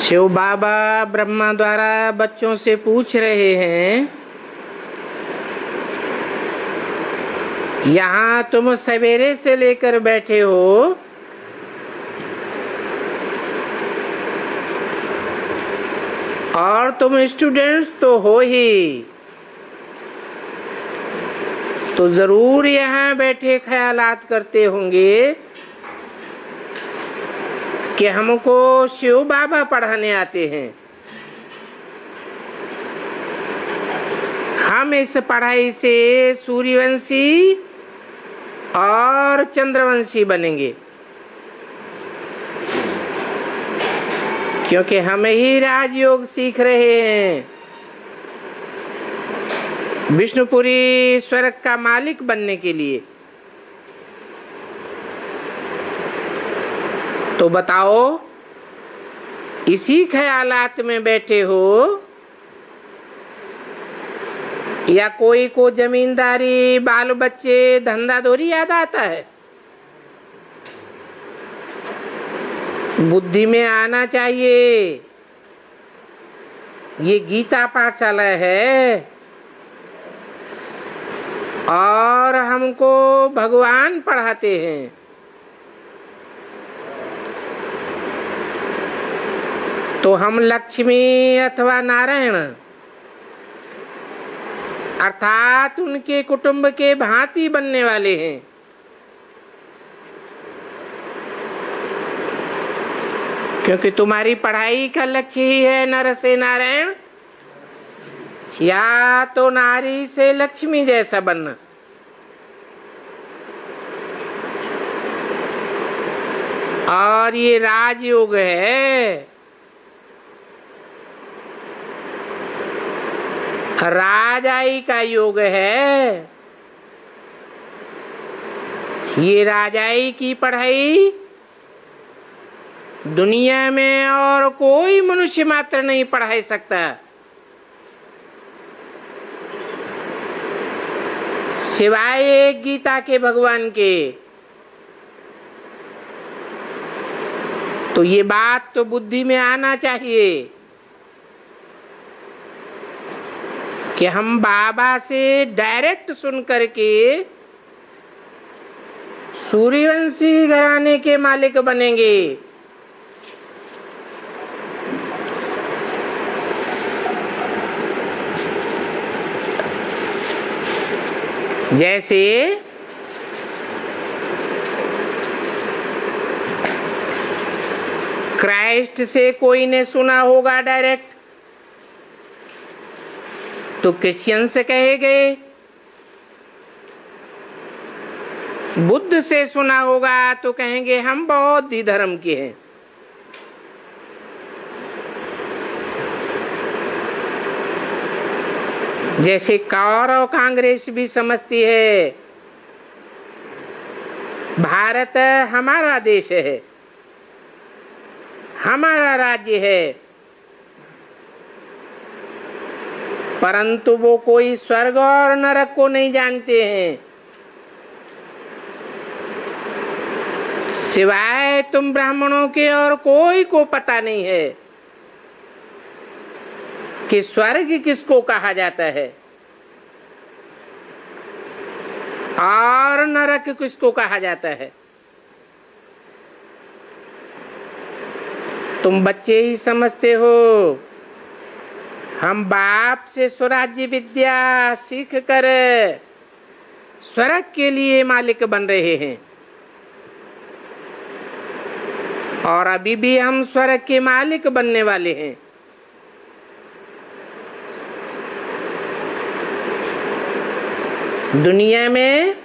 शिव बाबा ब्रह्मा द्वारा बच्चों से पूछ रहे हैं, यहाँ तुम सवेरे से लेकर बैठे हो, और तुम स्टूडेंट्स तो हो ही, तो जरूर यहाँ बैठे ख्यालात करते होंगे कि हमको शिव बाबा पढ़ाने आते हैं। हम इस पढ़ाई से सूर्यवंशी और चंद्रवंशी बनेंगे, क्योंकि हम ही राजयोग सीख रहे हैं विष्णुपुरी स्वर्ग का मालिक बनने के लिए। तो बताओ, इसी ख्यालात में बैठे हो या कोई को जमींदारी, बाल बच्चे, धंधा दौरी याद आता है? बुद्धि में आना चाहिए। ये गीता पाठशाला है और हमको भगवान पढ़ाते हैं। तो हम लक्ष्मी अथवा नारायण अर्थात उनके कुटुंब के भांति बनने वाले हैं। क्योंकि तुम्हारी पढ़ाई का लक्ष्य ही है नर से नारायण या तो नारी से लक्ष्मी जैसा बनना। और ये राजयोग है, राजाई का योग है। ये राजाई की पढ़ाई दुनिया में और कोई मनुष्य मात्र नहीं पढ़ा सकता, सिवाय एक गीता के भगवान के। तो ये बात तो बुद्धि में आना चाहिए कि हम बाबा से डायरेक्ट सुन करके सूर्यवंशी घराने के मालिक बनेंगे। जैसे क्राइस्ट से कोई ने सुना होगा डायरेक्ट, तो क्रिश्चियन से कहे गए। बुद्ध से सुना होगा तो कहेंगे हम बौद्ध धर्म के हैं। जैसे कौरव कांग्रेस भी समझती है भारत हमारा देश है, हमारा राज्य है, परंतु वो कोई स्वर्ग और नरक को नहीं जानते हैं। सिवाय तुम ब्राह्मणों के और कोई को पता नहीं है कि स्वर्ग किसको कहा जाता है और नरक किसको कहा जाता है। तुम बच्चे ही समझते हो। हम बाप से स्वराज्य विद्या सीख कर स्वर्ग के लिए मालिक बन रहे हैं, और अभी भी हम स्वर्ग के मालिक बनने वाले हैं। दुनिया में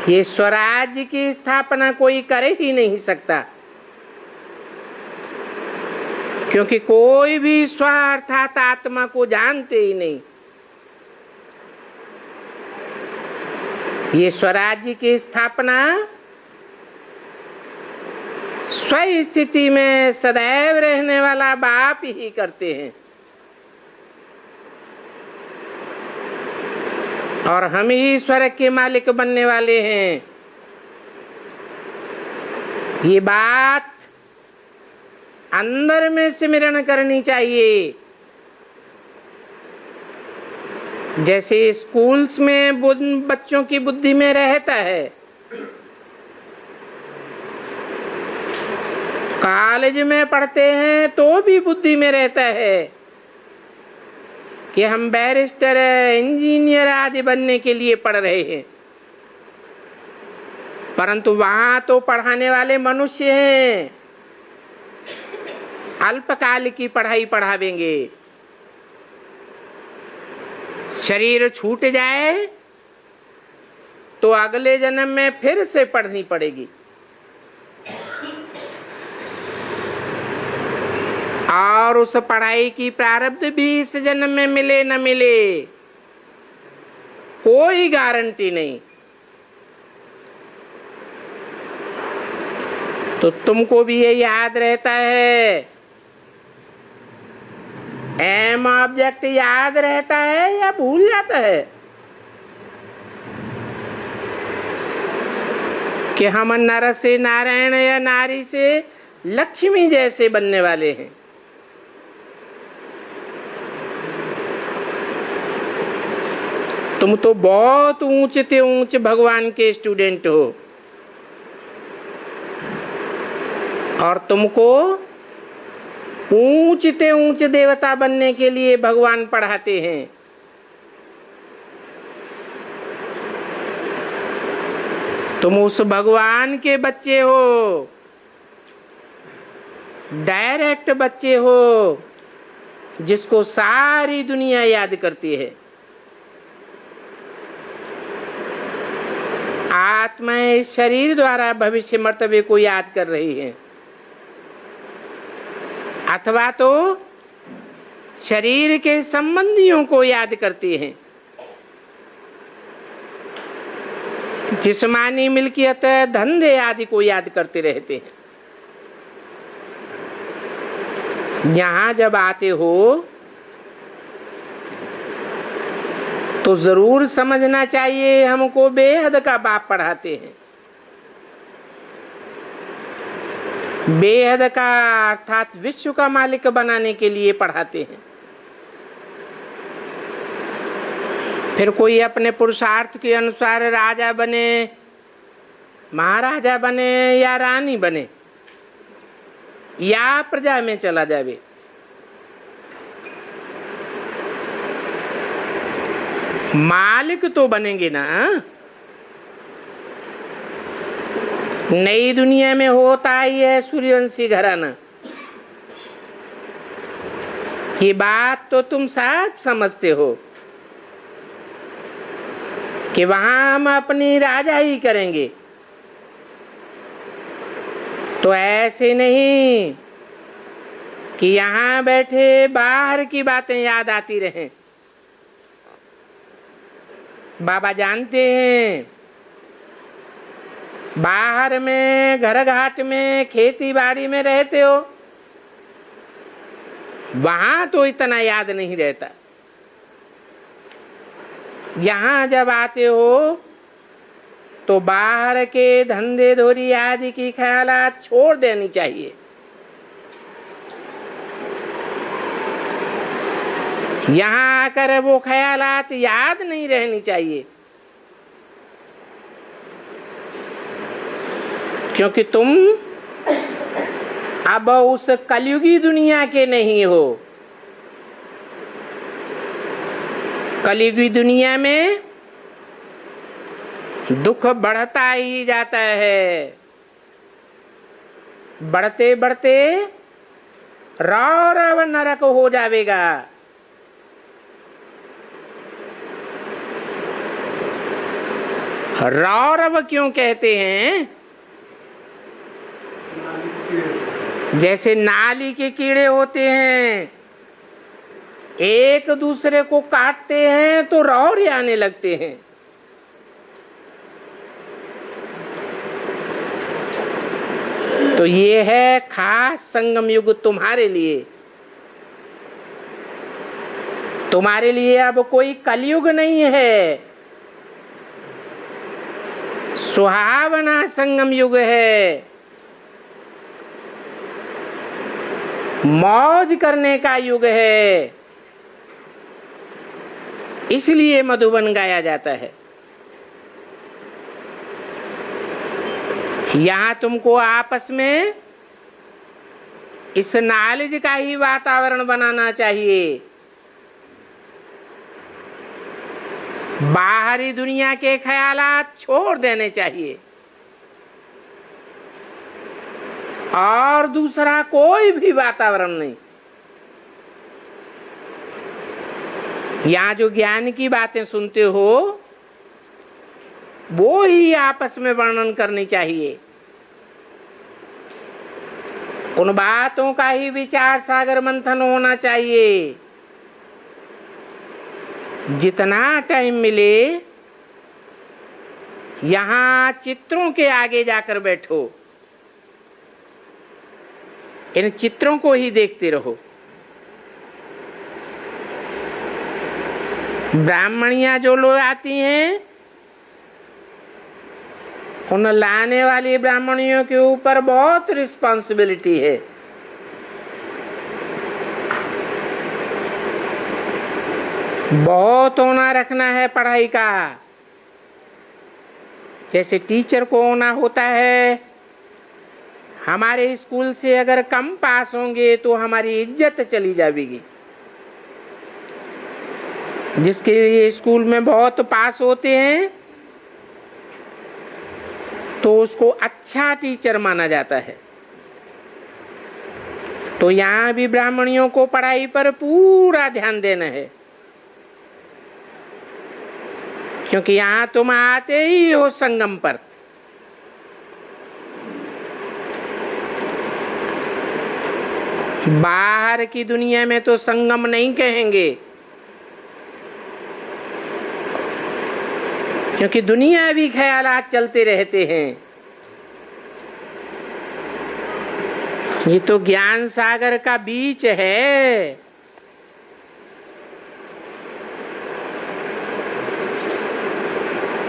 ये स्वराज्य की स्थापना कोई करे ही नहीं सकता, क्योंकि कोई भी स्व अर्थात आत्मा को जानते ही नहीं। ये स्वराज्य की स्थापना स्व स्थिति में सदैव रहने वाला बाप ही करते हैं, और हम ही स्वर्ग के मालिक बनने वाले हैं। ये बात अंदर में सिमरन करनी चाहिए। जैसे स्कूल्स में बच्चों की बुद्धि में रहता है, कॉलेज में पढ़ते हैं तो भी बुद्धि में रहता है कि हम बैरिस्टर, इंजीनियर आदि बनने के लिए पढ़ रहे हैं, परंतु वहां तो पढ़ाने वाले मनुष्य हैं, अल्पकाल की पढ़ाई पढ़ावेंगे। शरीर छूट जाए तो अगले जन्म में फिर से पढ़नी पड़ेगी, और उस पढ़ाई की प्रारब्ध भी इस जन्म में मिले न मिले कोई गारंटी नहीं। तो तुमको भी ये याद रहता है, एम ऑब्जेक्ट याद रहता है या भूल जाता है कि हम नर से नारायण या नारी से लक्ष्मी जैसे बनने वाले हैं। तुम तो बहुत ऊंचे ऊंच भगवान के स्टूडेंट हो, और तुमको ऊंचे ऊंच देवता बनने के लिए भगवान पढ़ाते हैं। तुम उस भगवान के बच्चे हो, डायरेक्ट बच्चे हो, जिसको सारी दुनिया याद करती है। आत्मा इस शरीर द्वारा भविष्य मर्तव्य को याद कर रही है, अथवा तो शरीर के संबंधियों को याद करती हैं। जिस्मानी मिल्कियत, धंधे आदि को याद करते रहते हैं। यहां जब आते हो तो जरूर समझना चाहिए, हमको बेहद का बाप पढ़ाते हैं। बेहद का अर्थात विश्व का मालिक बनाने के लिए पढ़ाते हैं। फिर कोई अपने पुरुषार्थ के अनुसार राजा बने, महाराजा बने या रानी बने या प्रजा में चला जावे, मालिक तो बनेंगे ना। नई दुनिया में होता ही है सूर्यवंशी घराना, ये बात तो तुम सब समझते हो कि वहां हम अपनी राजा ही करेंगे। तो ऐसे नहीं कि यहां बैठे बाहर की बातें याद आती रहें। बाबा जानते हैं, बाहर में घर घाट में खेती बाड़ी में रहते हो, वहां तो इतना याद नहीं रहता। यहां जब आते हो तो बाहर के धंधे धोरी आदि की ख्यालात छोड़ देनी चाहिए। यहां आकर वो ख्यालात याद नहीं रहनी चाहिए, क्योंकि तुम अब उस कलयुगी दुनिया के नहीं हो। कलयुगी दुनिया में दुख बढ़ता ही जाता है, बढ़ते बढ़ते रौरव नरक हो जाएगा। रौरव क्यों कहते हैं? जैसे नाली के कीड़े होते हैं, एक दूसरे को काटते हैं तो रौरे आने लगते हैं। तो ये है खास संगम युग तुम्हारे लिए। तुम्हारे लिए अब कोई कलयुग नहीं है, सुहावना संगम युग है। मौज करने का युग है, इसलिए मधुबन गाया जाता है। यहां तुमको आपस में इस नॉलेज का ही वातावरण बनाना चाहिए। बाहरी दुनिया के ख्यालात छोड़ देने चाहिए और दूसरा कोई भी वातावरण नहीं। यहाँ जो ज्ञान की बातें सुनते हो वो ही आपस में वर्णन करनी चाहिए। उन बातों का ही विचार सागर मंथन होना चाहिए। जितना टाइम मिले यहाँ चित्रों के आगे जाकर बैठो, इन चित्रों को ही देखते रहो। ब्राह्मणियां जो लोग आती हैं, उन लाने वाली ब्राह्मणियों के ऊपर बहुत रिस्पॉन्सिबिलिटी है। बहुत होना रखना है पढ़ाई का। जैसे टीचर को होना होता है, हमारे स्कूल से अगर कम पास होंगे तो हमारी इज्जत चली जाएगी। जिसके लिए स्कूल में बहुत पास होते हैं तो उसको अच्छा टीचर माना जाता है। तो यहाँ भी ब्राह्मणियों को पढ़ाई पर पूरा ध्यान देना है, क्योंकि यहाँ तुम आते ही हो संगम पर। बाहर की दुनिया में तो संगम नहीं कहेंगे, क्योंकि दुनियावी ख्यालात चलते रहते हैं। ये तो ज्ञान सागर का बीच है।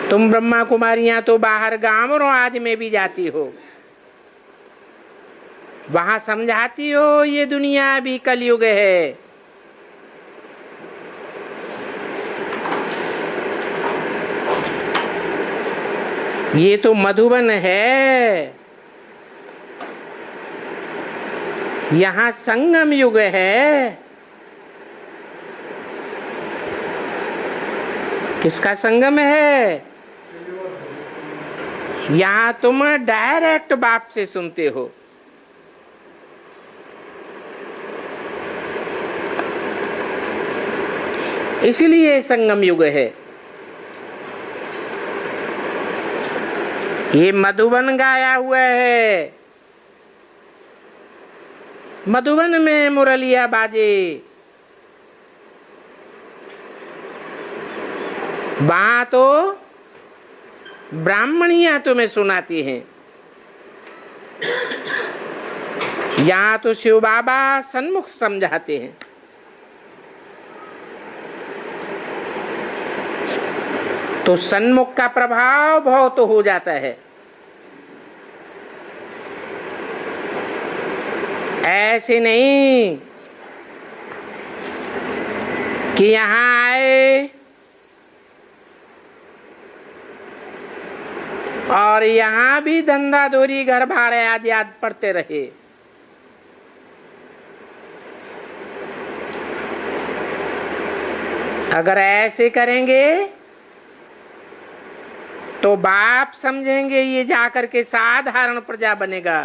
तुम ब्रह्मा कुमारियां तो बाहर गांव और आज में भी जाती हो, वहां समझाती हो ये दुनिया भी कलयुग है। ये तो मधुबन है, यहाँ संगम युग है। किसका संगम है? यहाँ तुम डायरेक्ट बाप से सुनते हो। इसलिए संगम युग है। ये मधुबन गाया हुआ है। मधुबन में मुरलिया बाजे, वहां तो ब्राह्मणियां तुम्हें सुनाती हैं। यहाँ तो शिव बाबा सन्मुख समझाते हैं। तो सन्मुख का प्रभाव बहुत हो जाता है। ऐसे नहीं कि यहाँ आए और यहाँ भी धंधा धोरी घर भाड़े आज याद पड़ते रहे। अगर ऐसे करेंगे तो बाप समझेंगे ये जाकर के साधारण प्रजा बनेगा।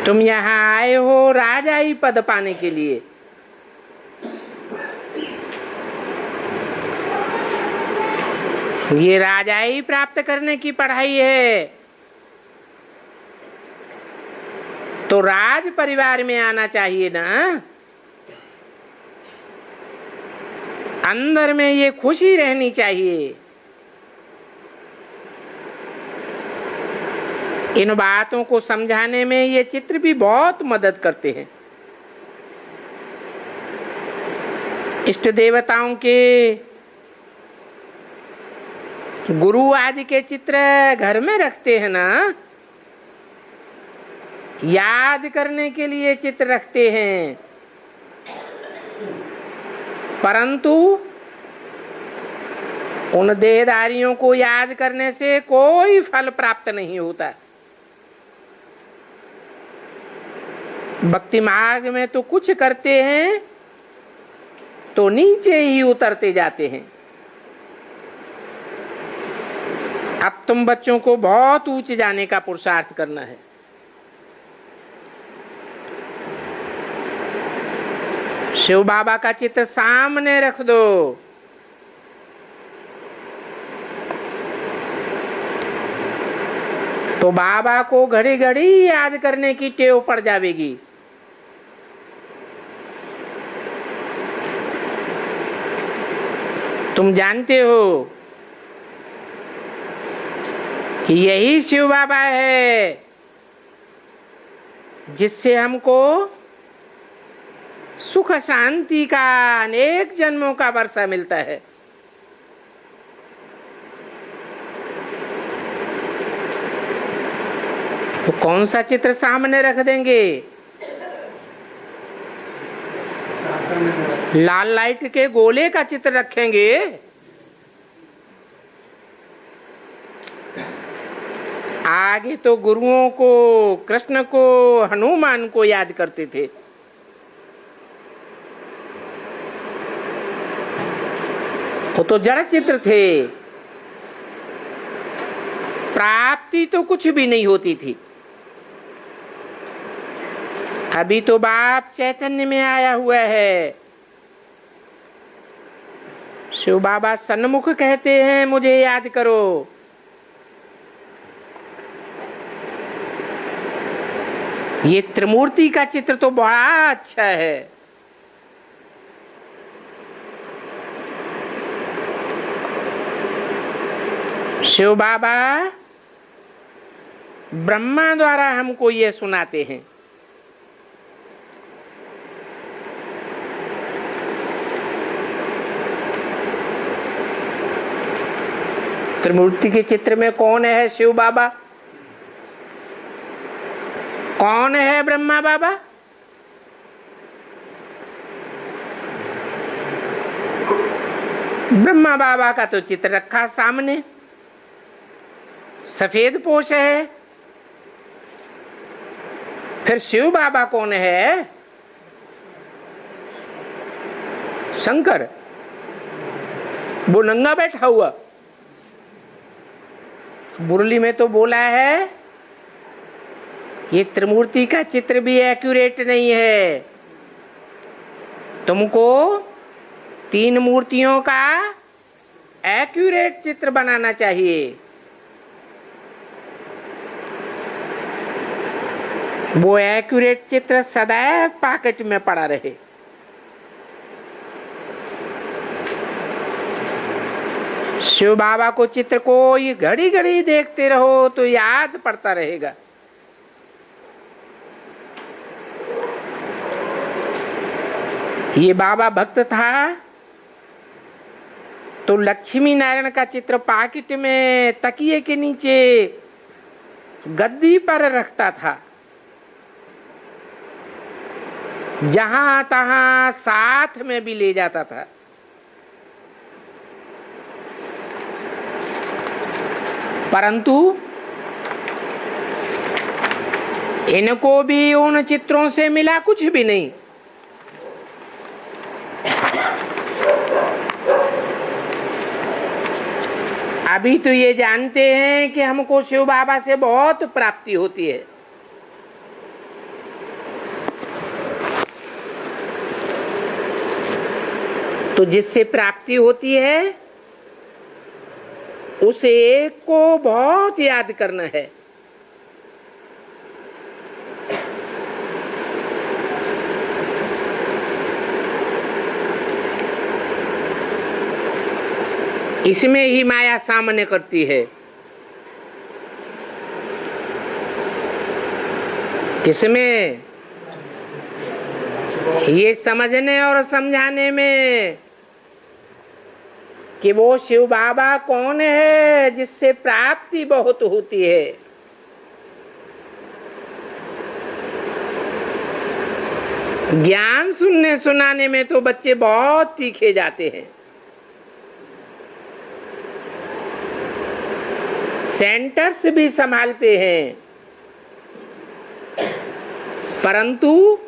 तुम यहाँ आए हो राजाई पद पाने के लिए। ये राजाई प्राप्त करने की पढ़ाई है। तो राज परिवार में आना चाहिए ना। अंदर में ये खुशी रहनी चाहिए। इन बातों को समझाने में ये चित्र भी बहुत मदद करते हैं। इष्ट देवताओं के गुरु आदि के चित्र घर में रखते हैं ना, याद करने के लिए चित्र रखते हैं, परंतु उन देहधारियों को याद करने से कोई फल प्राप्त नहीं होता। भक्ति मार्ग में तो कुछ करते हैं तो नीचे ही उतरते जाते हैं। अब तुम बच्चों को बहुत ऊंचे जाने का पुरुषार्थ करना है। शिव बाबा का चित्र सामने रख दो, तो बाबा को घड़ी घड़ी याद करने की टेव पड़ जाएगी। तुम जानते हो कि यही शिव बाबा है जिससे हमको सुख शांति का अनेक जन्मों का वर्षा मिलता है। तो कौन सा चित्र सामने रख देंगे? लाल लाइट के गोले का चित्र रखेंगे? आगे तो गुरुओं को, कृष्ण को, हनुमान को याद करते थे। वो तो जड़ चित्र थे, प्राप्ति तो कुछ भी नहीं होती थी। अभी तो बाप चैतन्य में आया हुआ है। शिव बाबा सन्मुख कहते हैं मुझे याद करो। ये त्रिमूर्ति का चित्र तो बड़ा अच्छा है। शिव बाबा ब्रह्मा द्वारा हमको ये सुनाते हैं। त्रिमूर्ति के चित्र में कौन है शिव बाबा? कौन है ब्रह्मा बाबा? ब्रह्मा बाबा का तो चित्र रखा सामने, सफेद पोश है। फिर शिव बाबा कौन है? शंकर, वो नंगा बैठा हुआ। मुरली में तो बोला है ये त्रिमूर्ति का चित्र भी एक्यूरेट नहीं है, तुमको तीन मूर्तियों का एक्यूरेट चित्र बनाना चाहिए। वो एक्यूरेट चित्र सदैव पॉकेट में पड़ा रहे। शिव बाबा को चित्र को ये घड़ी घड़ी देखते रहो तो याद पड़ता रहेगा। ये बाबा भक्त था तो लक्ष्मी नारायण का चित्र पॉकेट में तकिए के नीचे गद्दी पर रखता था। जहां तहां साथ में भी ले जाता था। परंतु इनको भी उन चित्रों से मिला कुछ भी नहीं। अभी तो ये जानते हैं कि हमको शिव बाबा से बहुत प्राप्ति होती है। तो जिससे प्राप्ति होती है उस एक को बहुत याद करना है। इसमें ही माया सामने करती है। किसमें? ये समझने और समझाने में कि वो शिव बाबा कौन है जिससे प्राप्ति बहुत होती है। ज्ञान सुनने सुनाने में तो बच्चे बहुत तीखे जाते हैं, सेंटर्स भी संभालते हैं, परंतु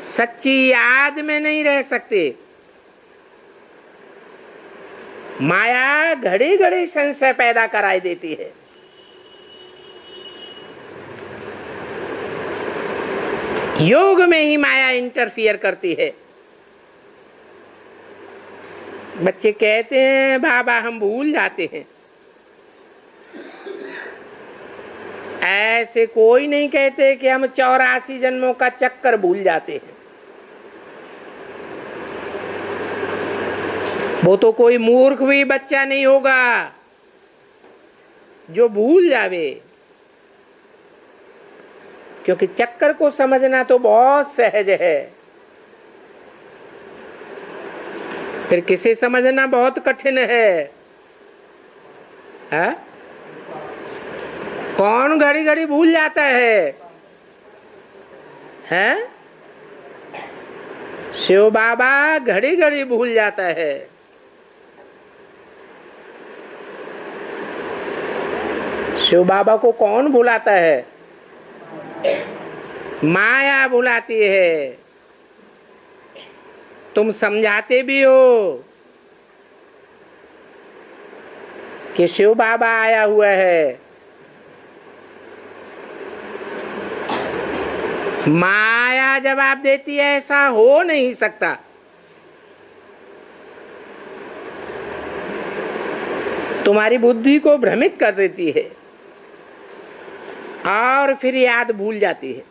सच्ची याद में नहीं रह सकते। माया घड़ी घड़ी संशय पैदा कराई देती है। योग में ही माया इंटरफियर करती है। बच्चे कहते हैं बाबा हम भूल जाते हैं। ऐसे कोई नहीं कहते कि हम 84 जन्मों का चक्कर भूल जाते हैं। वो तो कोई मूर्ख भी बच्चा नहीं होगा जो भूल जावे, क्योंकि चक्कर को समझना तो बहुत सहज है, फिर किसे समझना बहुत कठिन है। हा? कौन घड़ी घड़ी भूल जाता है? हैं? शिव बाबा घड़ी घड़ी भूल जाता है। शिव बाबा को कौन भुलाता है? माया भुलाती है। तुम समझाते भी हो कि शिव बाबा आया हुआ है, माया जवाब देती है ऐसा हो नहीं सकता। तुम्हारी बुद्धि को भ्रमित कर देती है और फिर याद भूल जाती है।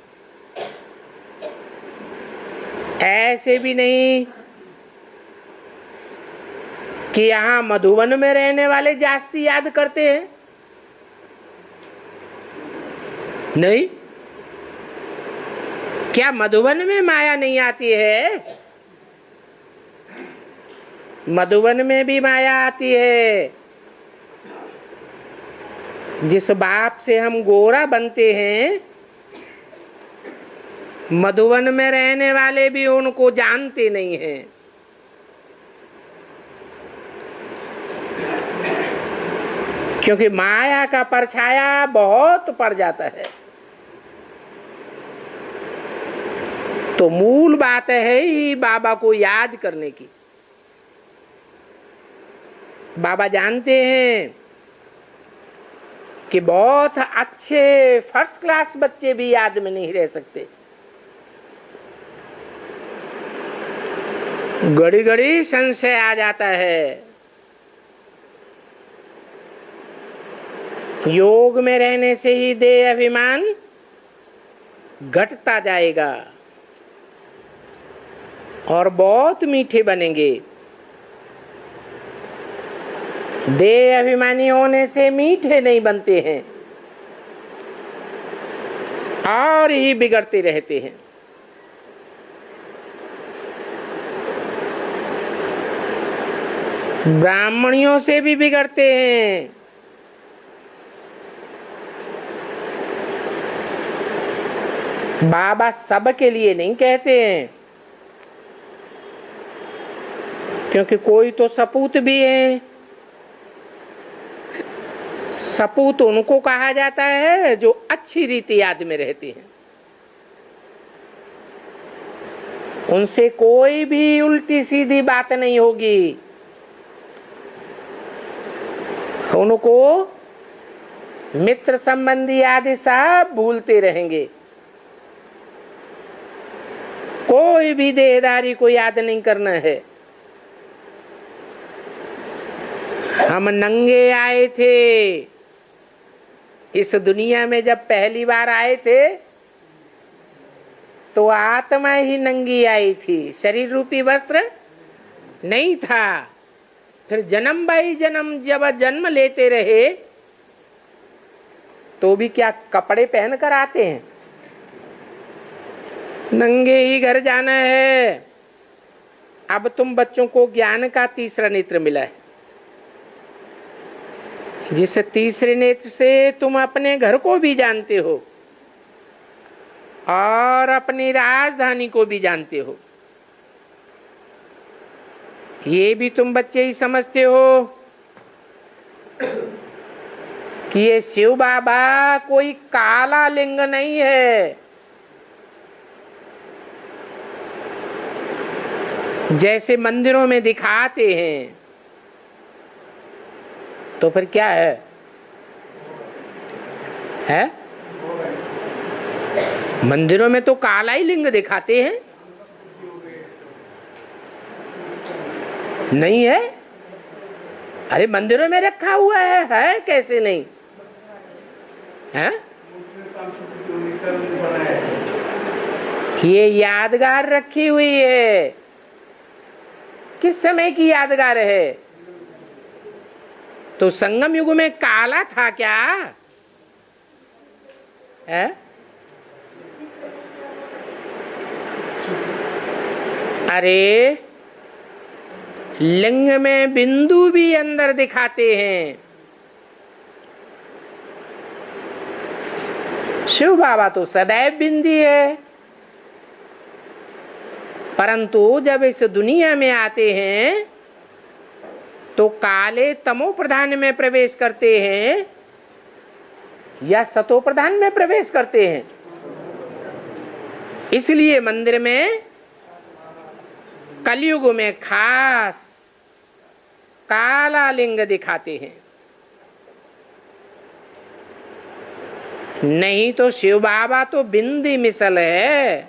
ऐसे भी नहीं कि यहां मधुबन में रहने वाले जास्ती याद करते हैं, नहीं। क्या मधुबन में माया नहीं आती है? मधुबन में भी माया आती है। जिस बाप से हम गोरा बनते हैं, मधुबन में रहने वाले भी उनको जानते नहीं हैं। क्योंकि माया का परछाया बहुत पड़ जाता है। तो मूल बात है ही बाबा को याद करने की। बाबा जानते हैं कि बहुत अच्छे फर्स्ट क्लास बच्चे भी याद में नहीं रह सकते। घड़ी घड़ी संशय आ जाता है। योग में रहने से ही देह अभिमान घटता जाएगा और बहुत मीठे बनेंगे। देह अभिमानी होने से मीठे नहीं बनते हैं और ही बिगड़ते रहते हैं। ब्राह्मणियों से भी बिगड़ते हैं। बाबा सब के लिए नहीं कहते हैं, क्योंकि कोई तो सपूत भी है। सपूत उनको कहा जाता है जो अच्छी रीति याद में रहते हैं। उनसे कोई भी उल्टी सीधी बात नहीं होगी। उनको मित्र संबंधी आदि सब भूलते रहेंगे। कोई भी देहदारी को याद नहीं करना है। हम नंगे आए थे इस दुनिया में। जब पहली बार आए थे तो आत्मा ही नंगी आई थी, शरीर रूपी वस्त्र नहीं था। फिर जन्म बाई जन्म जब जन्म लेते रहे तो भी क्या कपड़े पहन कर आते हैं? नंगे ही घर जाना है। अब तुम बच्चों को ज्ञान का तीसरा नेत्र मिला है, जिस तीसरे नेत्र से तुम अपने घर को भी जानते हो और अपनी राजधानी को भी जानते हो। ये भी तुम बच्चे ही समझते हो कि ये शिव बाबा कोई काला लिंग नहीं है, जैसे मंदिरों में दिखाते हैं। तो फिर क्या है? मंदिरों में तो काला ही लिंग दिखाते हैं, नहीं है? अरे मंदिरों में रखा हुआ है कैसे नहीं है? ये यादगार रखी हुई है। किस समय की यादगार है? तो संगम युग में काला था क्या है? अरे लिंग में बिंदु भी अंदर दिखाते हैं। शिव बाबा तो सदैव बिंदी है, परंतु जब इस दुनिया में आते हैं तो काले तमो प्रधान में प्रवेश करते हैं या सतो प्रधान में प्रवेश करते हैं। इसलिए मंदिर में कलयुग में खास काला लिंग दिखाते हैं, नहीं तो शिव बाबा तो बिंदी मिसल है।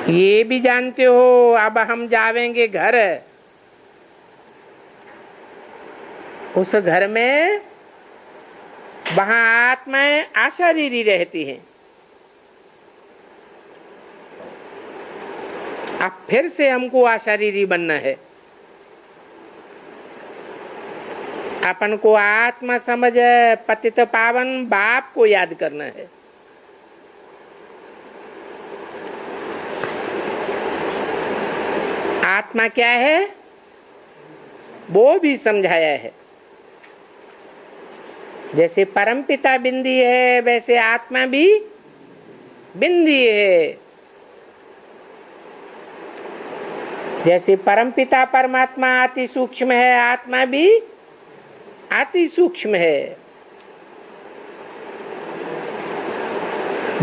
ये भी जानते हो। अब हम जावेंगे घर, उस घर में वहां आत्माएं अशरीरी रहती हैं। अब फिर से हमको अशरीरी बनना है, अपन को आत्मा समझ पतित पावन बाप को याद करना है। आत्मा क्या है वो भी समझाया है। जैसे परमपिता बिंदी है वैसे आत्मा भी बिंदी है। जैसे परमपिता परमात्मा अति सूक्ष्म है, आत्मा भी अति सूक्ष्म है।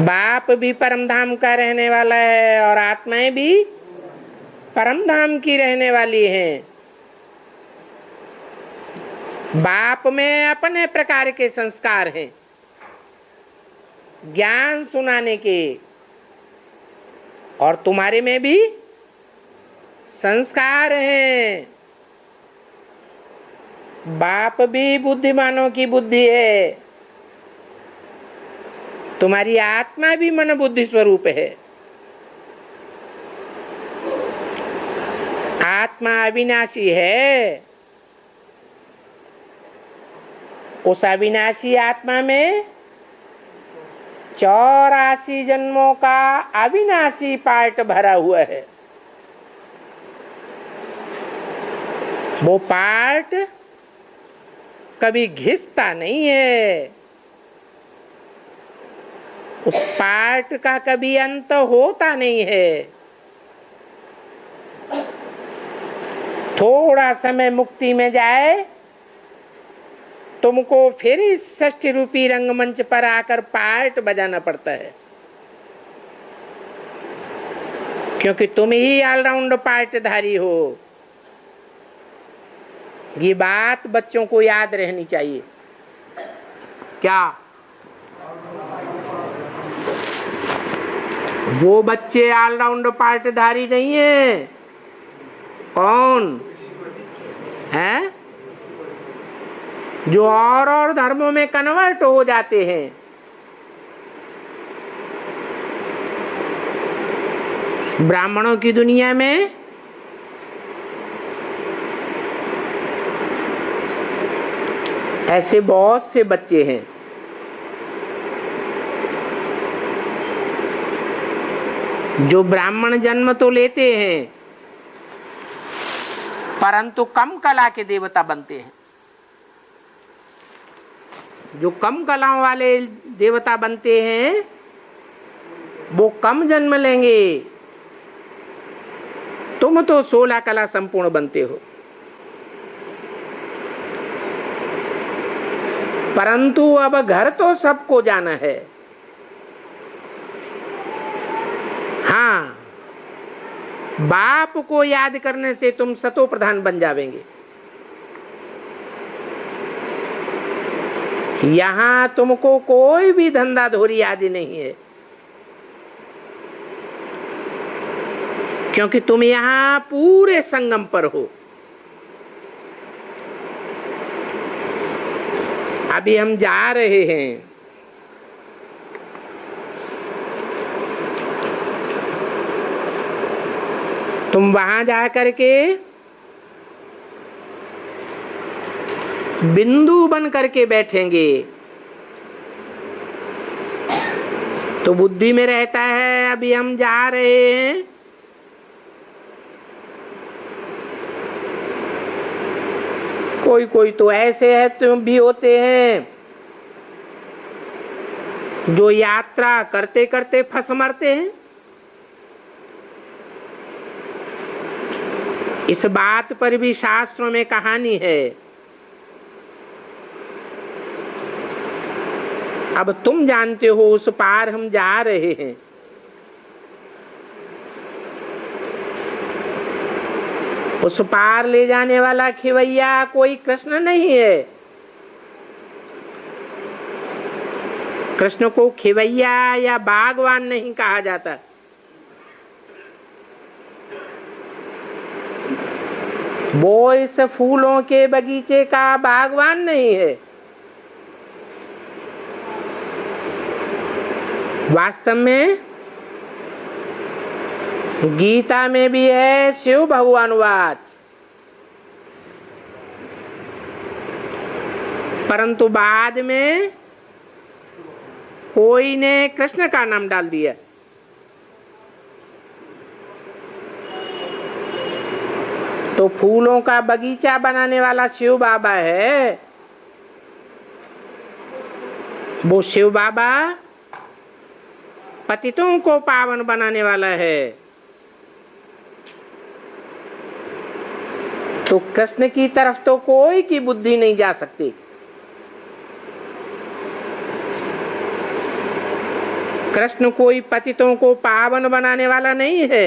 बाप भी परमधाम का रहने वाला है और आत्माएं भी परमधाम की रहने वाली हैं। बाप में अपने प्रकार के संस्कार हैं, ज्ञान सुनाने के, और तुम्हारे में भी संस्कार हैं। बाप भी बुद्धिमानों की बुद्धि है, तुम्हारी आत्मा भी मन बुद्धि स्वरूप है। आत्मा अविनाशी है। उस अविनाशी आत्मा में 84 जन्मों का अविनाशी पार्ट भरा हुआ है। वो पार्ट कभी घिसता नहीं है, उस पार्ट का कभी अंत होता नहीं है। थोड़ा समय मुक्ति में जाए तुमको फिर इस षष्ठी रूपी रंगमंच पर आकर पार्ट बजाना पड़ता है, क्योंकि तुम ही ऑलराउंड पार्टधारी हो। ये बात बच्चों को याद रहनी चाहिए। क्या वो बच्चे ऑलराउंड पार्टधारी नहीं है? कौन है? जो और धर्मों में कन्वर्ट हो जाते हैं। ब्राह्मणों की दुनिया में ऐसे बहुत से बच्चे हैं। जो ब्राह्मण जन्म तो लेते हैं परंतु कम कला के देवता बनते हैं। जो कम कलाओं वाले देवता बनते हैं वो कम जन्म लेंगे, तुम तो 16 कला संपूर्ण बनते हो। परंतु अब घर तो सबको जाना है। हाँ, बाप को याद करने से तुम सतो प्रधान बन जावेंगे। यहां तुमको कोई भी धंधा धोरी आदि नहीं है, क्योंकि तुम यहां पूरे संगम पर हो। अभी हम जा रहे हैं, तुम वहां जा करके बिंदु बन करके बैठेंगे तो बुद्धि में रहता है अभी हम जा रहे हैं। कोई कोई तो ऐसे है तुम भी होते हैं जो यात्रा करते करते फंस मरते हैं। इस बात पर भी शास्त्रों में कहानी है। अब तुम जानते हो उस पार हम जा रहे हैं। उस पार ले जाने वाला खिवैया कोई कृष्ण नहीं है। कृष्ण को खिवैया या बागवान नहीं कहा जाता। वो इस फूलों के बगीचे का बागवान नहीं है। वास्तव में गीता में भी है शिव भगवानुवाच, परंतु बाद में कोई ने कृष्ण का नाम डाल दिया। तो फूलों का बगीचा बनाने वाला शिव बाबा है। वो शिव बाबा पतितों को पावन बनाने वाला है। तो कृष्ण की तरफ तो कोई की बुद्धि नहीं जा सकती। कृष्ण कोई पतितों को पावन बनाने वाला नहीं है।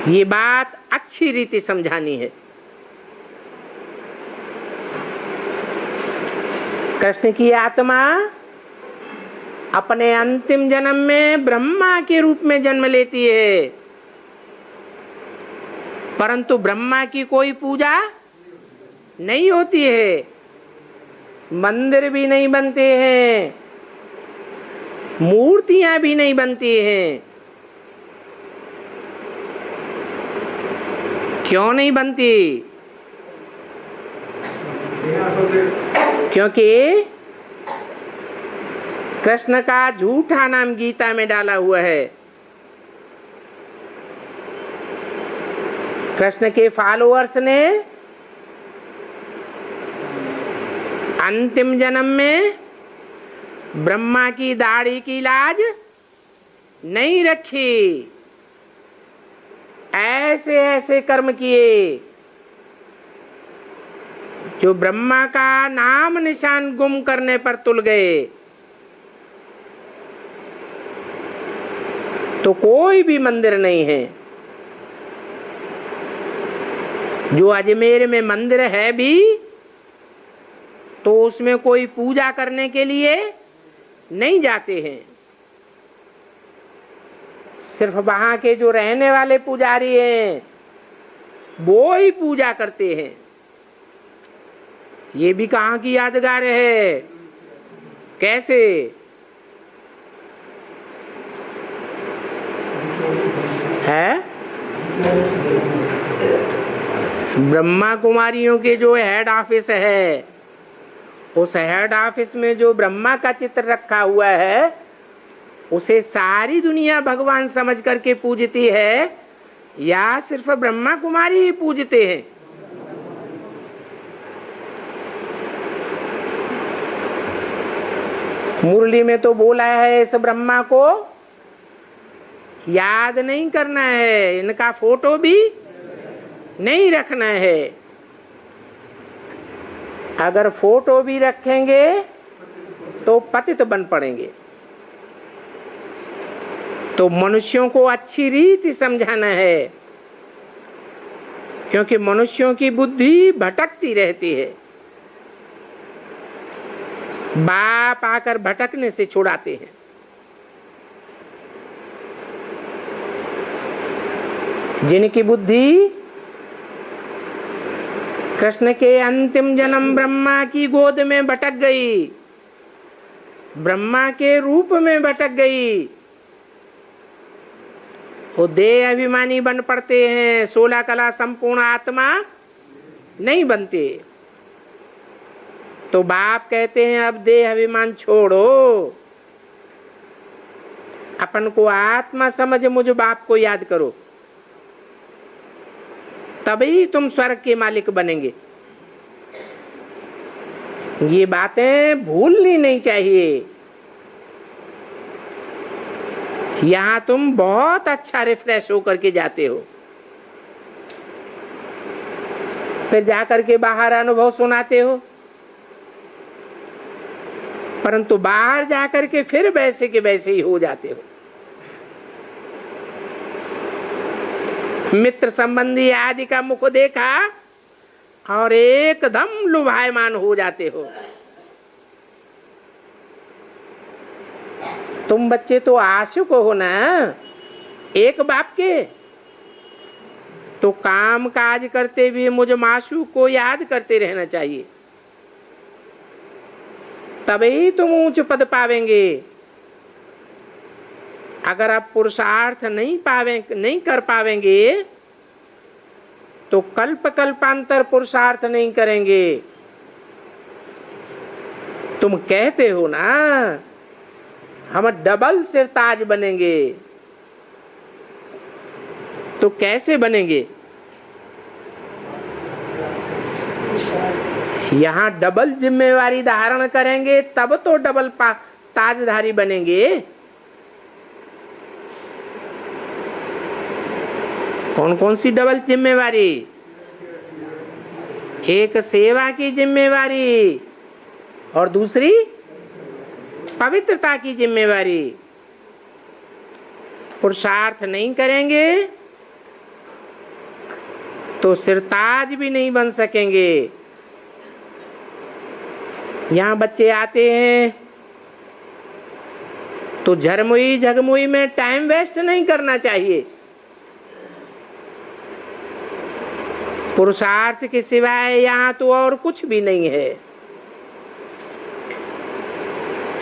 ये बात अच्छी रीति समझानी है। कृष्ण की आत्मा अपने अंतिम जन्म में ब्रह्मा के रूप में जन्म लेती है, परंतु ब्रह्मा की कोई पूजा नहीं होती है, मंदिर भी नहीं बनते हैं, मूर्तियां भी नहीं बनती हैं। क्यों नहीं बनती? क्योंकि कृष्ण का झूठा नाम गीता में डाला हुआ है। कृष्ण के फॉलोअर्स ने अंतिम जन्म में ब्रह्मा की दाढ़ी की लाज नहीं रखी, ऐसे ऐसे कर्म किए जो ब्रह्मा का नाम निशान गुम करने पर तुल गए। तो कोई भी मंदिर नहीं है। जो अजमेर में मंदिर है भी तो उसमें कोई पूजा करने के लिए नहीं जाते हैं। सिर्फ वहां के जो रहने वाले पुजारी हैं वो ही पूजा करते हैं। ये भी कहाँ की यादगार है? कैसे? है ब्रह्मा कुमारियों के जो हेड ऑफिस है, उस हेड ऑफिस में जो ब्रह्मा का चित्र रखा हुआ है उसे सारी दुनिया भगवान समझ करके पूजती है या सिर्फ ब्रह्मा कुमारी ही पूजते हैं? मुरली में तो बोला है इस ब्रह्मा को याद नहीं करना है, इनका फोटो भी नहीं रखना है। अगर फोटो भी रखेंगे तो पतित बन पड़ेंगे। तो मनुष्यों को अच्छी रीति समझाना है, क्योंकि मनुष्यों की बुद्धि भटकती रहती है। बाप आकर भटकने से छुड़ाते हैं। जिनकी बुद्धि कृष्ण के अंतिम जन्म ब्रह्मा की गोद में भटक गई, ब्रह्मा के रूप में भटक गई, वो देह अभिमानी बन पड़ते हैं, 16 कला संपूर्ण आत्मा नहीं बनते। तो बाप कहते हैं अब देह अभिमान छोड़ो, अपन को आत्मा समझ मुझ बाप को याद करो, तभी तुम स्वर्ग के मालिक बनेंगे। ये बातें भूलनी नहीं चाहिए। यहां तुम बहुत अच्छा रिफ्रेश होकर के जाते हो, फिर जाकर के बाहर अनुभव सुनाते हो, परंतु बाहर जाकर के फिर वैसे के वैसे ही हो जाते हो। मित्र संबंधी आदि का मुख देखा और एकदम लुभायमान हो जाते हो। तुम बच्चे तो आशिक हो ना एक बाप के, तो काम काज करते भी मुझ माशूक को याद करते रहना चाहिए, तभी तुम ऊंच पद पावेंगे। अगर आप पुरुषार्थ नहीं कर पावेंगे तो कल्प कल्पांतर पुरुषार्थ नहीं करेंगे। तुम कहते हो ना हम डबल सिरताज बनेंगे, तो कैसे बनेंगे? यहां डबल जिम्मेवारी धारण करेंगे तब तो डबल ताजधारी बनेंगे। कौन कौन सी डबल जिम्मेवारी? एक सेवा की जिम्मेवारी और दूसरी पवित्रता की जिम्मेवारी। पुरुषार्थ नहीं करेंगे तो सिरताज भी नहीं बन सकेंगे। यहाँ बच्चे आते हैं तो झरमुई झगमुई में टाइम वेस्ट नहीं करना चाहिए। पुरुषार्थ के सिवाय यहाँ तो और कुछ भी नहीं है।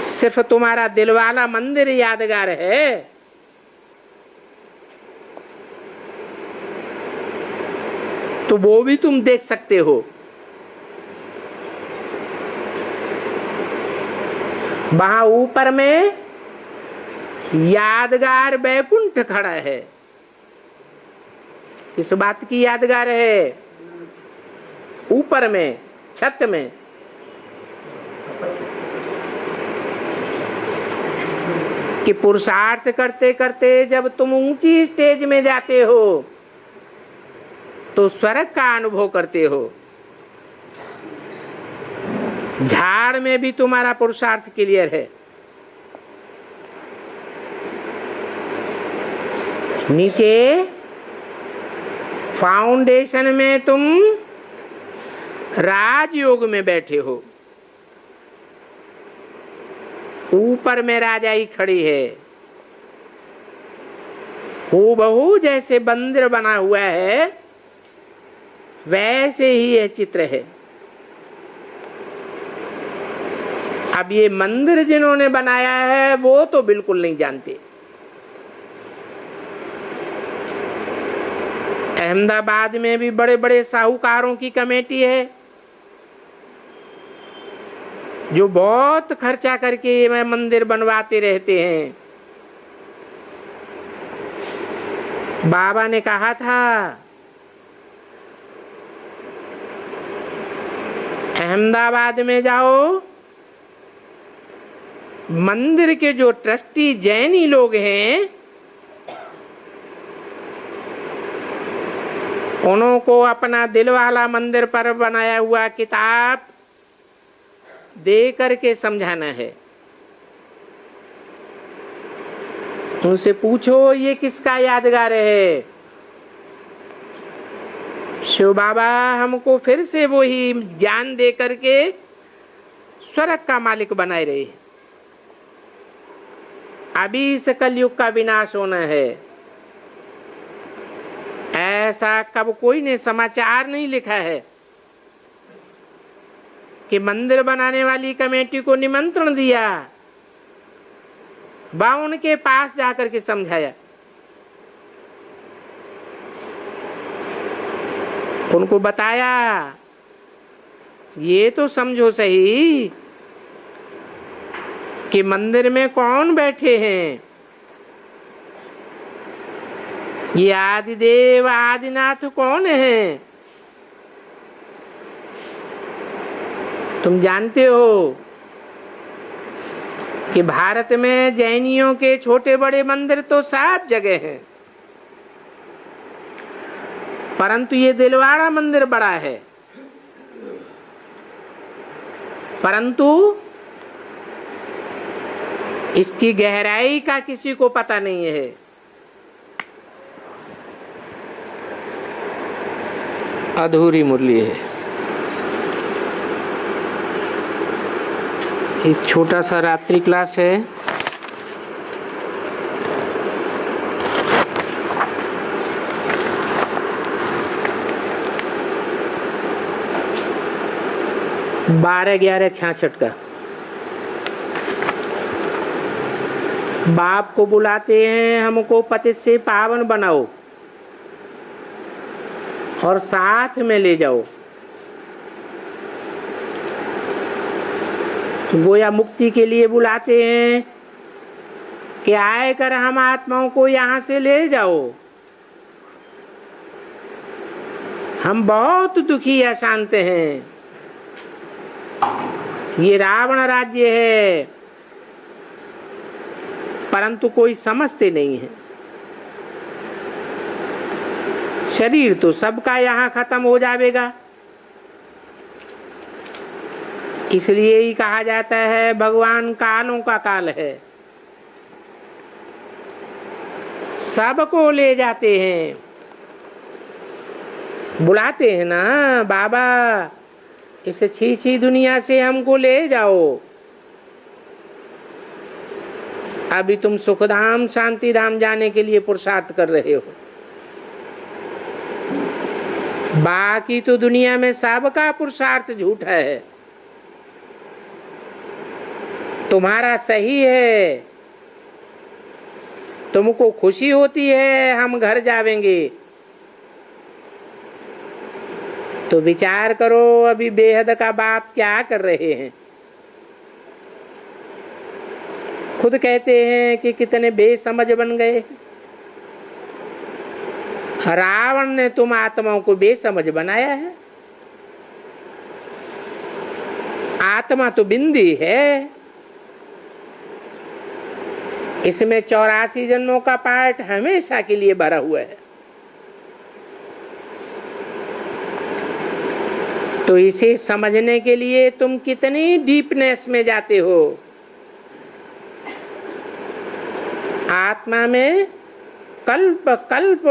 सिर्फ तुम्हारा दिलवाला मंदिर यादगार है। तो वो भी तुम देख सकते हो। वहां ऊपर में यादगार बैकुंठ खड़ा है। किस बात की यादगार है? ऊपर में छत में कि पुरुषार्थ करते करते जब तुम ऊंची स्टेज में जाते हो तो स्वर्ग का अनुभव करते हो। झाड़ में भी तुम्हारा पुरुषार्थ क्लियर है। नीचे फाउंडेशन में तुम राजयोग में बैठे हो। ऊपर में राजाई खड़ी है। हूबहू जैसे मंदिर बना हुआ है वैसे ही यह चित्र है। अब ये मंदिर जिन्होंने बनाया है वो तो बिल्कुल नहीं जानते। अहमदाबाद में भी बड़े बड़े साहूकारों की कमेटी है जो बहुत खर्चा करके मंदिर बनवाते रहते हैं। बाबा ने कहा था अहमदाबाद में जाओ, मंदिर के जो ट्रस्टी जैनी लोग हैं उनको अपना दिल वाला मंदिर पर बनाया हुआ किताब दे करके समझाना है। उनसे पूछो ये किसका यादगार है। शिव बाबा हमको फिर से वही ज्ञान दे करके स्वर्ग का मालिक बनाए रहे। अभी इस कलयुग का विनाश होना है। ऐसा कब कोई ने समाचार नहीं लिखा है कि मंदिर बनाने वाली कमेटी को निमंत्रण दिया, बा उनके पास जाकर के समझाया, उनको बताया ये तो समझो सही कि मंदिर में कौन बैठे हैं। ये आदिदेव आदिनाथ कौन है? तुम जानते हो कि भारत में जैनियों के छोटे बड़े मंदिर तो सब जगह हैं, परंतु ये दिलवाड़ा मंदिर बड़ा है। परंतु इसकी गहराई का किसी को पता नहीं है। अधूरी मुरली है। एक छोटा सा रात्रि क्लास है। बारह 11/66 का। बाप को बुलाते हैं, हमको पति से पावन बनाओ और साथ में ले जाओ। गोया मुक्ति के लिए बुलाते हैं कि आए कर हम आत्माओं को यहाँ से ले जाओ। हम बहुत दुखी अशांत हैं। ये रावण राज्य है, परंतु कोई समझते नहीं है। शरीर तो सबका यहाँ खत्म हो जाएगा। इसलिए ही कहा जाता है भगवान कालों का काल है, सबको ले जाते हैं। बुलाते हैं ना, बाबा इस छी दुनिया से हमको ले जाओ। अभी तुम सुखधाम शांति धाम जाने के लिए पुरुषार्थ कर रहे हो, बाकी तो दुनिया में सबका पुरुषार्थ झूठा है। तुम्हारा सही है, तुमको खुशी होती है हम घर जावेंगे, तो विचार करो अभी बेहद का बाप क्या कर रहे हैं। खुद कहते हैं कि कितने बेसमझ बन गए। रावण ने तुम आत्माओं को बेसमझ बनाया है। आत्मा तो बिंदी है, इसमें 84 जन्मों का पार्ट हमेशा के लिए भरा हुआ है। तो इसे समझने के लिए तुम कितनी डीपनेस में जाते हो। आत्मा में कल्प कल्प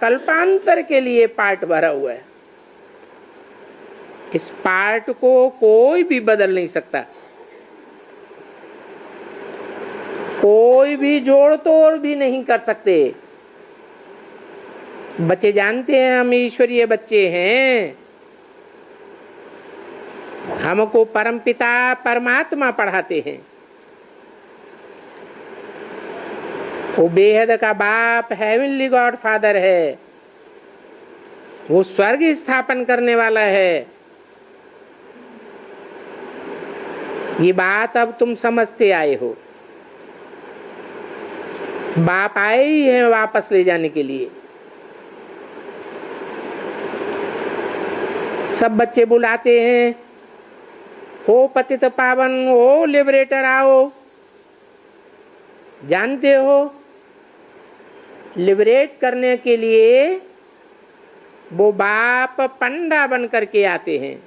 कल्पांतर के लिए पार्ट भरा हुआ है। इस पार्ट को कोई भी बदल नहीं सकता, कोई भी जोड़ तोड़ भी नहीं कर सकते। बच्चे जानते हैं हम ईश्वरीय बच्चे हैं। हमको परमपिता परमात्मा पढ़ाते हैं। वो बेहद का बाप हेवनली गॉड फादर है, वो स्वर्ग स्थापन करने वाला है। ये बात अब तुम समझते आए हो। बाप आए ही हैं वापस ले जाने के लिए। सब बच्चे बुलाते हैं, हो पतित पावन, हो लिबरेटर आओ। जानते हो, लिबरेट करने के लिए वो बाप पंडा बन करके आते हैं।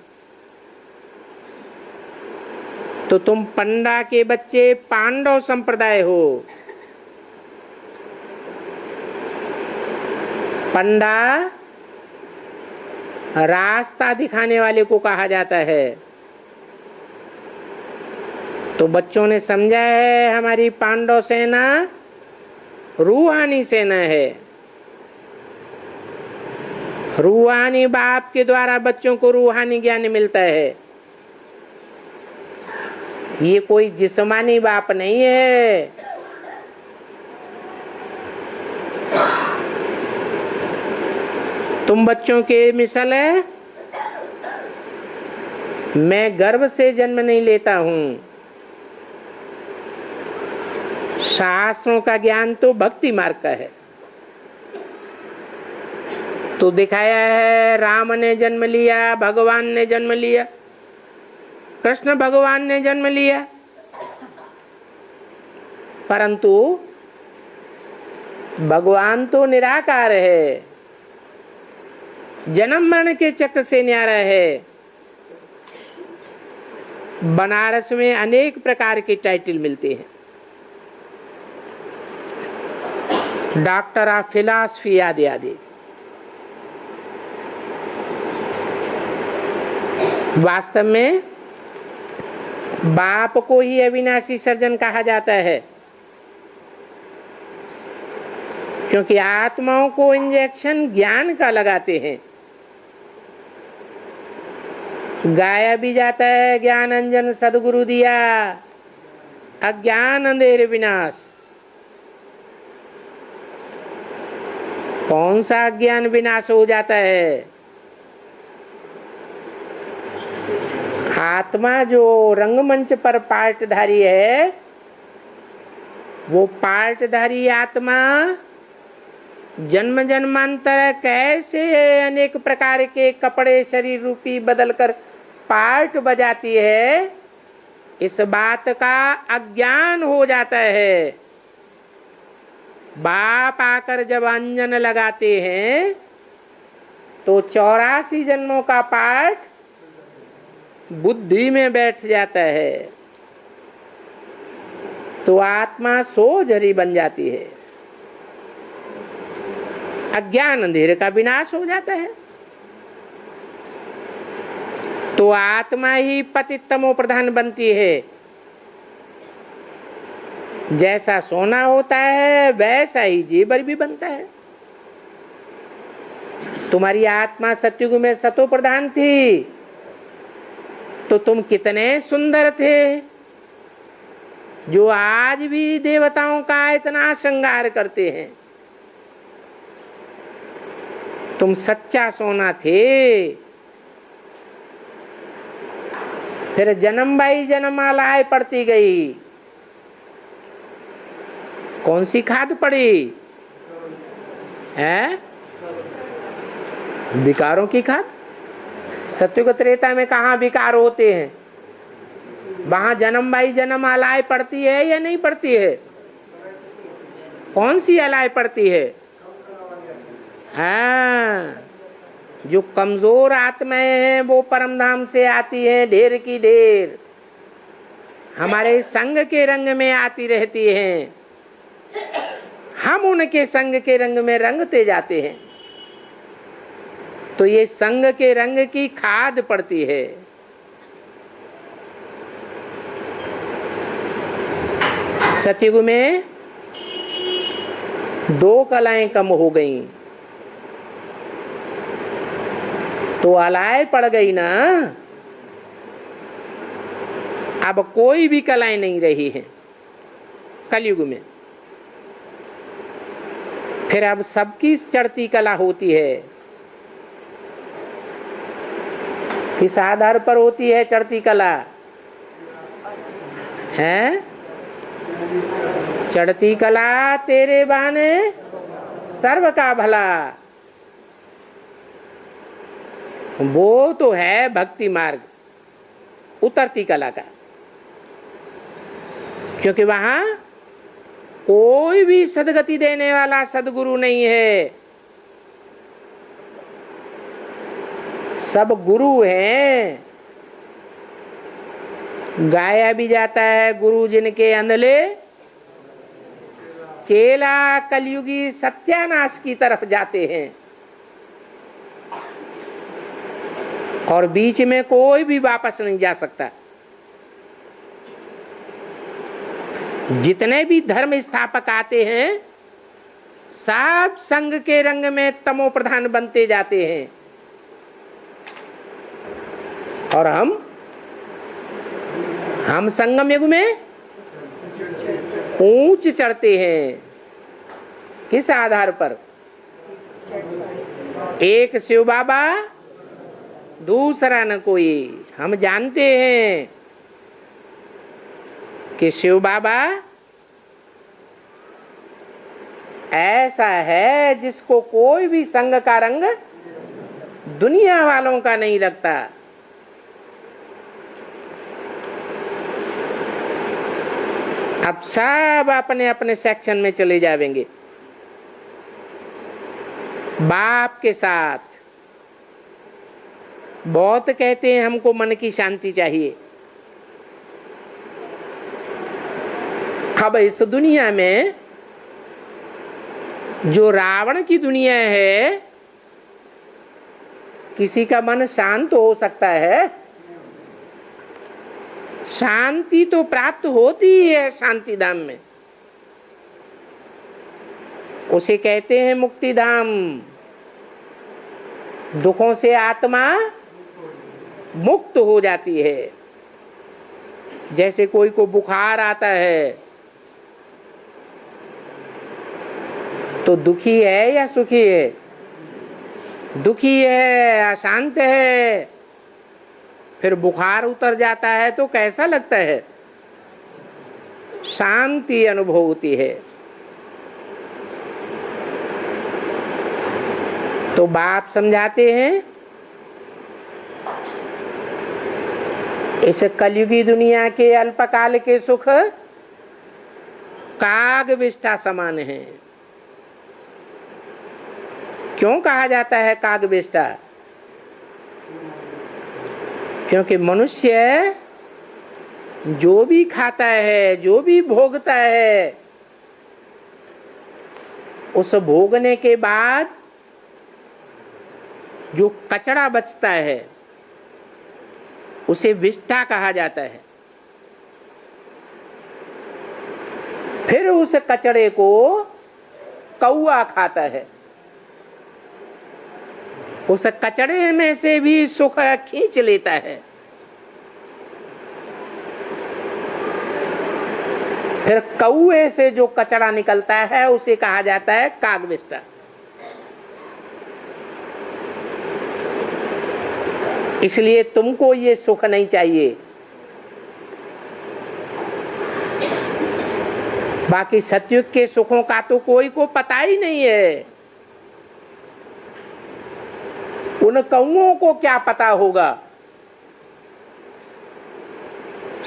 तो तुम पंडा के बच्चे पांडव संप्रदाय हो। पंडा रास्ता दिखाने वाले को कहा जाता है। तो बच्चों ने समझा है हमारी पांडव सेना रूहानी सेना है। रूहानी बाप के द्वारा बच्चों को रूहानी ज्ञान मिलता है। ये कोई जिस्मानी बाप नहीं है। तुम बच्चों के मिसल है, मैं गर्भ से जन्म नहीं लेता हूं। शास्त्रों का ज्ञान तो भक्ति मार्ग का है। तो दिखाया है राम ने जन्म लिया, भगवान ने जन्म लिया, कृष्ण भगवान ने जन्म लिया, परंतु भगवान तो निराकार है, जन्म मरण के चक्र से न्यारा है। बनारस में अनेक प्रकार के टाइटल मिलते हैं। डॉक्टर ऑफ फिलॉसफी आदि आदि। वास्तव में बाप को ही अविनाशी सर्जन कहा जाता है, क्योंकि आत्माओं को इंजेक्शन ज्ञान का लगाते हैं। गाया भी जाता है, ज्ञान अंजन सदगुरु दिया, अज्ञान अंधेर विनाश। कौन सा अज्ञान विनाश हो जाता है? आत्मा जो रंगमंच पर पार्टधारी है, वो पार्टधारी आत्मा जन्म जन्मांतर कैसे अनेक प्रकार के कपड़े शरीर रूपी बदलकर पार्ट बजाती है, इस बात का अज्ञान हो जाता है। बाप आकर जब अंजन लगाते हैं तो 84 जन्मों का पाठ बुद्धि में बैठ जाता है, तो आत्मा सोझरी बन जाती है, अज्ञान अंधेरे का विनाश हो जाता है। तो आत्मा ही पतित तमो प्रधान बनती है। जैसा सोना होता है वैसा ही जेवर भी बनता है। तुम्हारी आत्मा सत्युग में सतो प्रधान थी, तो तुम कितने सुंदर थे, जो आज भी देवताओं का इतना श्रृंगार करते हैं। तुम सच्चा सोना थे। फिर जन्म बाई जन्मालाएं पड़ती गई। कौन सी खाद पड़ी है? विकारों की खाद। सत्युग त्रेता में कहाँ विकार होते हैं? वहां जन्म बाई जन्मालाएं पड़ती है या नहीं पड़ती है? कौन सी अलाय पड़ती है? हाँ, जो कमजोर आत्माएं हैं वो परमधाम से आती हैं, ढेर की ढेर हमारे संग के रंग में आती रहती हैं। हम उनके संग के रंग में रंगते जाते हैं। तो ये संग के रंग की खाद पड़ती है। सतयुग में 2 कलाएं कम हो गई, तो अलाय पड़ गई ना। अब कोई भी कलाएं नहीं रही है कलयुग में। फिर अब सबकी चढ़ती कला होती है। किस आधार पर होती है चढ़ती कला? है चढ़ती कला तेरे बाने सर्व का भला। वो तो है भक्ति मार्ग, उतरती कला का, क्योंकि वहां कोई भी सदगति देने वाला सदगुरु नहीं है, सब गुरु हैं। गाया भी जाता है, गुरु जिनके अंधले चेला कलयुगी सत्यानाश की तरफ जाते हैं, और बीच में कोई भी वापस नहीं जा सकता। जितने भी धर्म स्थापक आते हैं सब संग के रंग में तमो प्रधान बनते जाते हैं, और हम संगम युग में ऊंच चढ़ते हैं। किस आधार पर? एक शिव बाबा, दूसरा न कोई। हम जानते हैं कि शिव बाबा ऐसा है जिसको कोई भी संग का रंग दुनिया वालों का नहीं लगता। अब सब अपने अपने सेक्शन में चले जाएंगे बाप के साथ। बहुत कहते हैं हमको मन की शांति चाहिए। अब इस दुनिया में जो रावण की दुनिया है, किसी का मन शांत हो सकता है? शांति तो प्राप्त होती है शांति धाम में, उसे कहते हैं मुक्ति धाम। दुखों से आत्मा मुक्त हो जाती है। जैसे कोई को बुखार आता है तो दुखी है या सुखी है? दुखी है, अशांत है। फिर बुखार उतर जाता है तो कैसा लगता है? शांति अनुभव होती है। तो बाप समझाते हैं इस कलयुगी दुनिया के अल्पकाल के सुख काग विष्ठा समान है। क्यों कहा जाता है काग विष्ठा? क्योंकि मनुष्य जो भी खाता है, जो भी भोगता है, उस भोगने के बाद जो कचरा बचता है उसे विष्ठा कहा जाता है। फिर उस कचरे को कौआ खाता है। उस कचरे में से भी सुख खींच लेता है। फिर कौए से जो कचरा निकलता है उसे कहा जाता है कागविष्ठा। इसलिए तुमको ये सुख नहीं चाहिए। बाकी सतयुग के सुखों का तो कोई को पता ही नहीं है। उन कौओं को क्या पता होगा?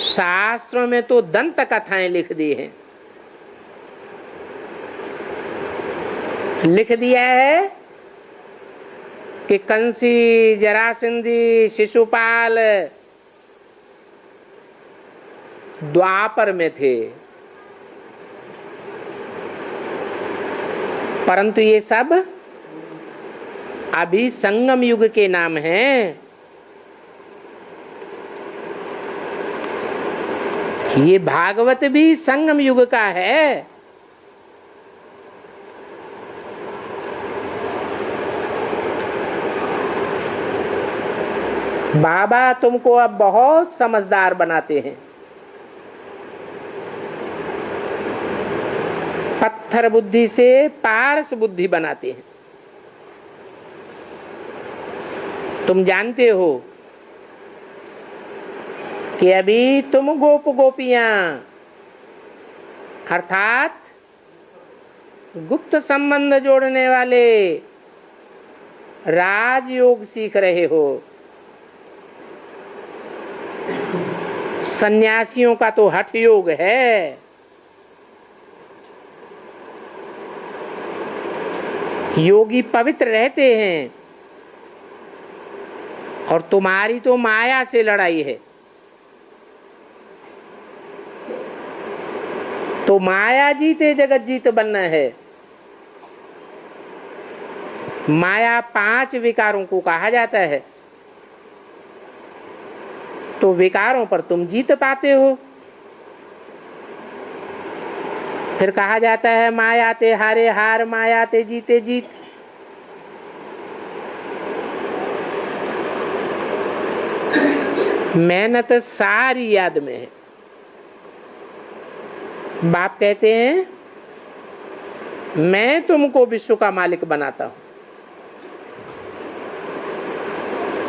शास्त्रों में तो दंत कथाएं लिख दी हैं। लिख दिया है कि कंसी, जरासंधी, शिशुपाल द्वापर में थे, परंतु ये सब अभी संगम युग के नाम हैं। ये भागवत भी संगम युग का है। बाबा तुमको अब बहुत समझदार बनाते हैं। पत्थर बुद्धि से पारस बुद्धि बनाते हैं। तुम जानते हो कि अभी तुम गोप गोपियां अर्थात गुप्त संबंध जोड़ने वाले राजयोग सीख रहे हो। सन्यासियों का तो हठ योग है। योगी पवित्र रहते हैं और तुम्हारी तो माया से लड़ाई है। तो माया जीते जगत जीत बनना है। माया 5 विकारों को कहा जाता है। तो विकारों पर तुम जीत पाते हो। फिर कहा जाता है माया ते हारे हार, माया ते जीते जीत। मेहनत सारी याद में है। बाप कहते हैं मैं तुमको विश्व का मालिक बनाता हूं,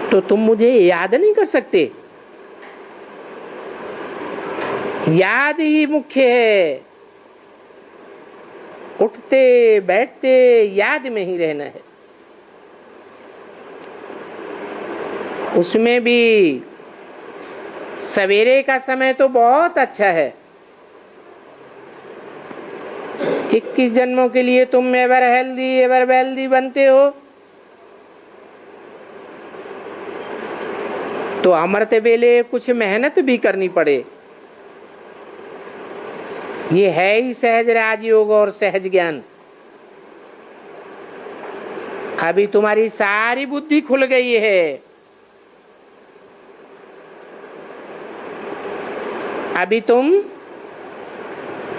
तो तुम मुझे याद नहीं कर सकते। याद ही मुख्य है। उठते बैठते याद में ही रहना है। उसमें भी सवेरे का समय तो बहुत अच्छा है। 21 जन्मों के लिए तुम एवर हेल्दी एवर वेल्दी बनते हो, तो अमृत वेले कुछ मेहनत भी करनी पड़े। ये है ही सहज राजयोग और सहज ज्ञान। अभी तुम्हारी सारी बुद्धि खुल गई है। अभी तुम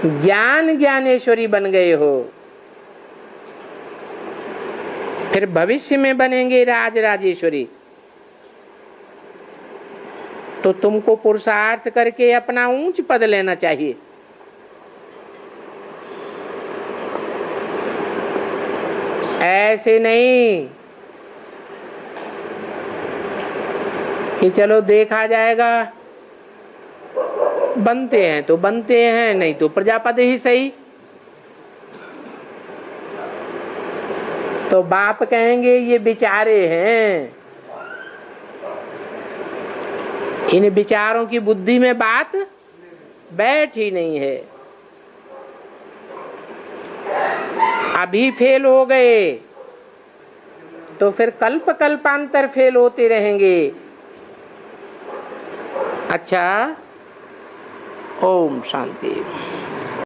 ज्ञान ज्ञानेश्वरी बन गए हो। फिर भविष्य में बनेंगे राज राजेश्वरी। तो तुमको पुरुषार्थ करके अपना ऊंच पद लेना चाहिए। ऐसे नहीं कि चलो देखा जाएगा, बनते हैं तो बनते हैं, नहीं तो प्रजापति ही सही। तो बाप कहेंगे ये विचारे हैं, इन विचारों की बुद्धि में बात बैठ ही नहीं है। अभी फेल हो गए तो फिर कल्प कल्पांतर फेल होते रहेंगे। अच्छा, ओम शांति।